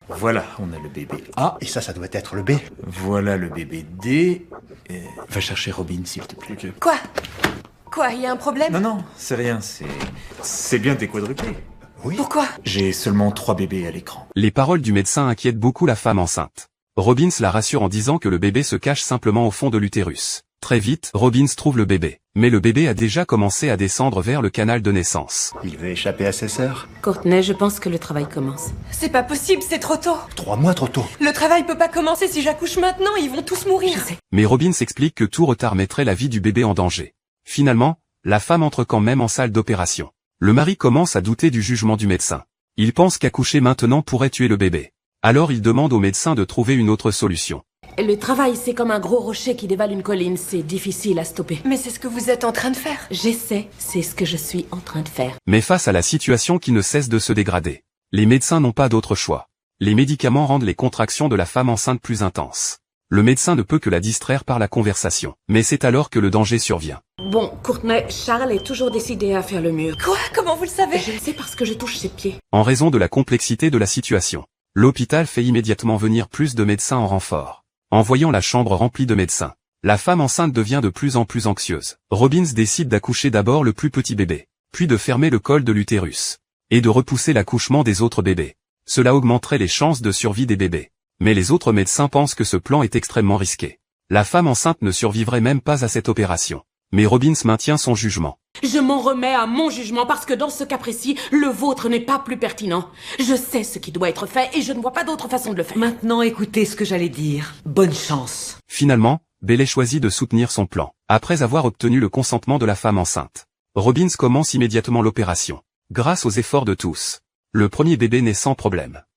Voilà, on a le bébé Ah, A. et ça doit être le B. Voilà le bébé D. Va chercher Robin, s'il te plaît. Quoi? Quoi, y a un problème? Non, c'est rien, c'est bien déquadruplé. Oui. Pourquoi? J'ai seulement 3 bébés à l'écran. Les paroles du médecin inquiètent beaucoup la femme enceinte. Robbins la rassure en disant que le bébé se cache simplement au fond de l'utérus. Très vite, Robbins trouve le bébé. Mais le bébé a déjà commencé à descendre vers le canal de naissance. Il veut échapper à ses sœurs. Courtney, je pense que le travail commence. C'est pas possible, c'est trop tôt. 3 mois trop tôt. Le travail peut pas commencer si j'accouche maintenant, ils vont tous mourir. Je sais. Mais Robbins explique que tout retard mettrait la vie du bébé en danger. Finalement, la femme entre quand même en salle d'opération. Le mari commence à douter du jugement du médecin. Il pense qu'accoucher maintenant pourrait tuer le bébé. Alors il demande au médecin de trouver une autre solution. Le travail, c'est comme un gros rocher qui dévale une colline, c'est difficile à stopper. Mais c'est ce que vous êtes en train de faire. J'essaie, c'est ce que je suis en train de faire. Mais face à la situation qui ne cesse de se dégrader, les médecins n'ont pas d'autre choix. Les médicaments rendent les contractions de la femme enceinte plus intenses. Le médecin ne peut que la distraire par la conversation. Mais c'est alors que le danger survient. Bon, Courtney, Charles est toujours décidé à faire le mur. Quoi? Comment vous le savez? Je le sais parce que je touche ses pieds. En raison de la complexité de la situation, l'hôpital fait immédiatement venir plus de médecins en renfort. En voyant la chambre remplie de médecins, la femme enceinte devient de plus en plus anxieuse. Robbins décide d'accoucher d'abord le plus petit bébé, puis de fermer le col de l'utérus, et de repousser l'accouchement des autres bébés. Cela augmenterait les chances de survie des bébés. Mais les autres médecins pensent que ce plan est extrêmement risqué. La femme enceinte ne survivrait même pas à cette opération. Mais Robbins maintient son jugement. Je m'en remets à mon jugement parce que dans ce cas précis, le vôtre n'est pas plus pertinent. Je sais ce qui doit être fait et je ne vois pas d'autre façon de le faire. Maintenant, écoutez ce que j'allais dire. Bonne chance. Finalement, Bailey choisit de soutenir son plan. Après avoir obtenu le consentement de la femme enceinte, Robbins commence immédiatement l'opération. Grâce aux efforts de tous, le premier bébé naît sans problème.